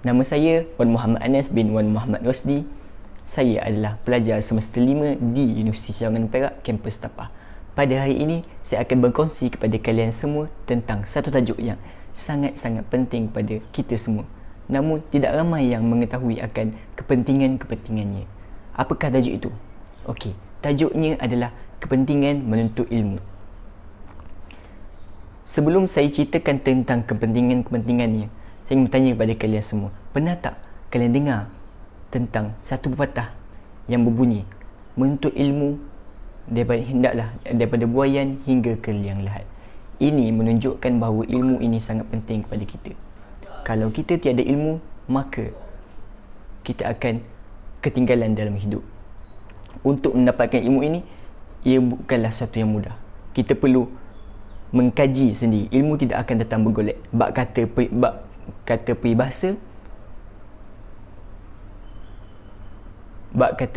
Nama saya Wan Muhammad Anas bin Wan Muhammad Rosdi. Saya adalah pelajar semester 5 di Universiti Cawangan Perak, kampus Tapah. Pada hari ini, saya akan berkongsi kepada kalian semua tentang satu tajuk yang sangat-sangat penting pada kita semua. Namun, tidak ramai yang mengetahui akan kepentingan-kepentingannya. Apakah tajuk itu? Okey, tajuknya adalah kepentingan menuntut ilmu. Sebelum saya ceritakan tentang kepentingan-kepentingannya, saya ingin bertanya kepada kalian semua, pernah tak kalian dengar tentang satu pepatah yang berbunyi, menuntut ilmu daripada buayan hingga ke liang lahat. Ini menunjukkan bahawa ilmu ini sangat penting kepada kita. Kalau kita tiada ilmu, maka kita akan ketinggalan dalam hidup. Untuk mendapatkan ilmu ini, ia bukanlah sesuatu yang mudah. Kita perlu mengkaji sendiri. Ilmu tidak akan datang bergolek. Bab kata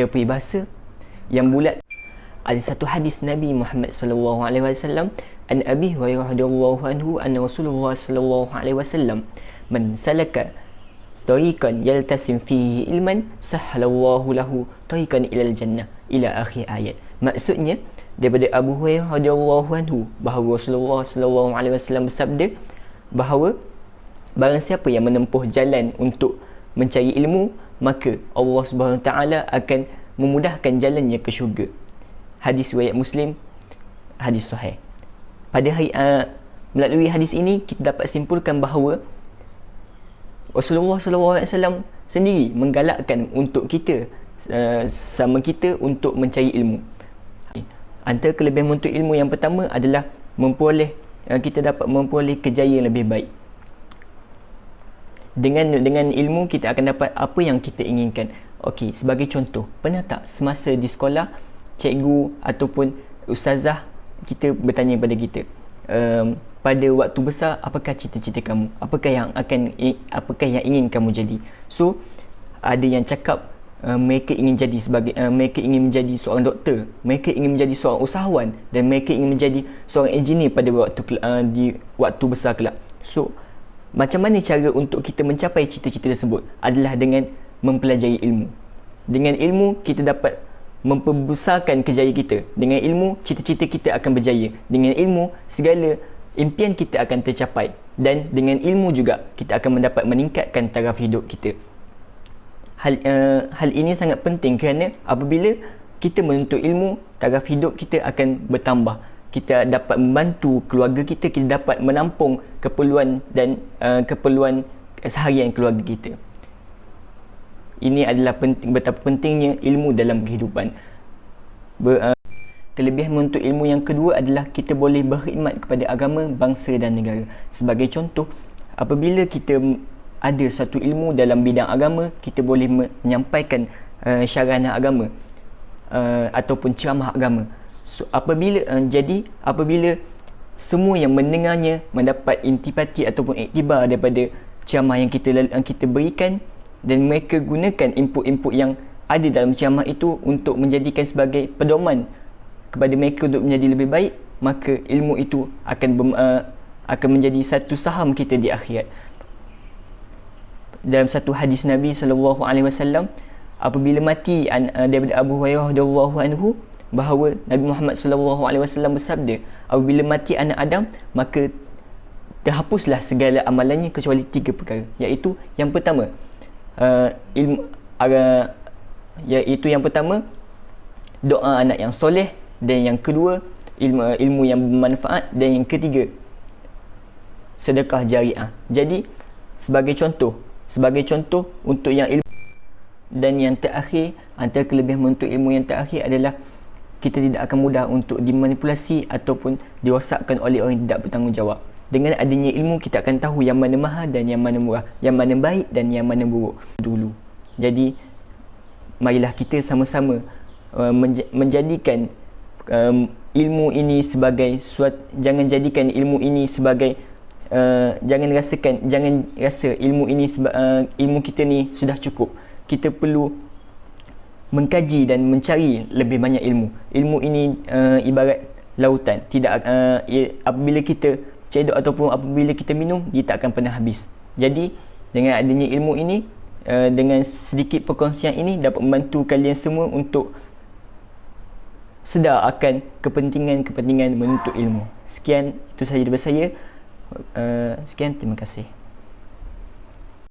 peribahasa yang bulat. Ada satu hadis Nabi Muhammad sallallahu alaihi wasallam, an Abi Hurairah radhiyallahu anhu anna Rasulullah sallallahu alaihi wasallam, man salaka tariqan yaltasim fihi ilman sahhalallahu lahu tariqan ilal jannah, ila akhir ayat. Maksudnya daripada Abu Hurairah radhiyallahu anhu bahawa Rasulullah sallallahu alaihi wasallam bersabda bahawa barang siapa yang menempuh jalan untuk mencari ilmu, maka Allah Subhanahu Taala akan memudahkan jalannya ke syurga. Hadis riwayat Muslim, hadis sahih. Melalui hadis ini kita dapat simpulkan bahawa Rasulullah SAW sendiri menggalakkan untuk kita, sama kita, untuk mencari ilmu. Antara kelebihan menuntut ilmu yang pertama adalah kita dapat memperoleh kejayaan lebih baik. Dengan ilmu kita akan dapat apa yang kita inginkan. Okey, sebagai contoh, pernah tak semasa di sekolah cikgu ataupun ustazah kita bertanya kepada kita, pada waktu besar apakah cita-cita kamu? Apakah yang ingin kamu jadi? So, ada yang cakap mereka ingin menjadi seorang doktor, mereka ingin menjadi seorang usahawan, dan mereka ingin menjadi seorang engineer pada di waktu besar kelak. So, macam mana cara untuk kita mencapai cita-cita tersebut? Adalah dengan mempelajari ilmu. Dengan ilmu, kita dapat memperbesarkan kejayaan kita. Dengan ilmu, cita-cita kita akan berjaya. Dengan ilmu, segala impian kita akan tercapai. Dan dengan ilmu juga, kita akan mendapat meningkatkan taraf hidup kita. Hal ini sangat penting kerana apabila kita menuntut ilmu, taraf hidup kita akan bertambah. Kita dapat membantu keluarga kita, kita dapat menampung keperluan keperluan seharian keluarga kita. Ini adalah betapa pentingnya ilmu dalam kehidupan. Kelebihan menuntut ilmu yang kedua adalah kita boleh berkhidmat kepada agama, bangsa dan negara. Sebagai contoh, apabila kita ada satu ilmu dalam bidang agama, kita boleh menyampaikan syarah agama ataupun ceramah agama. So, apabila semua yang mendengarnya mendapat intipati ataupun iktibar daripada ceramah yang kita berikan, dan mereka gunakan input-input yang ada dalam ceramah itu untuk menjadikan sebagai pedoman kepada mereka untuk menjadi lebih baik, maka ilmu itu akan menjadi satu saham kita di akhirat. Dalam satu hadis Nabi sallallahu alaihi wasallam, apabila mati daripada Abu Hurairah radhiyallahu anhu, bahawa Nabi Muhammad sallallahu alaihi wasallam bersabda, apabila mati anak Adam, maka terhapuslah segala amalannya kecuali 3 perkara, iaitu yang pertama doa anak yang soleh, dan yang kedua ilmu yang bermanfaat, dan yang ketiga sedekah jariah. Jadi sebagai contoh untuk yang ilmu. Dan yang terakhir, antara kelebihan menuntut ilmu yang terakhir adalah kita tidak akan mudah untuk dimanipulasi ataupun dirosakkan oleh orang yang tidak bertanggungjawab. Dengan adanya ilmu, kita akan tahu yang mana mahal dan yang mana murah, yang mana baik dan yang mana buruk dulu. Jadi, marilah kita sama-sama menjadikan ilmu ini sebagai jangan jadikan ilmu ini sebagai jangan rasa ilmu kita ni sudah cukup. Kita perlu mengkaji dan mencari lebih banyak ilmu. Ilmu ini ibarat lautan. Apabila kita cedok ataupun apabila kita minum, dia tak akan pernah habis. Jadi Dengan adanya ilmu ini, dengan sedikit perkongsian ini dapat membantu kalian semua untuk sedar akan kepentingan menuntut ilmu. Sekian, itu sahaja daripada saya. Sekian, terima kasih.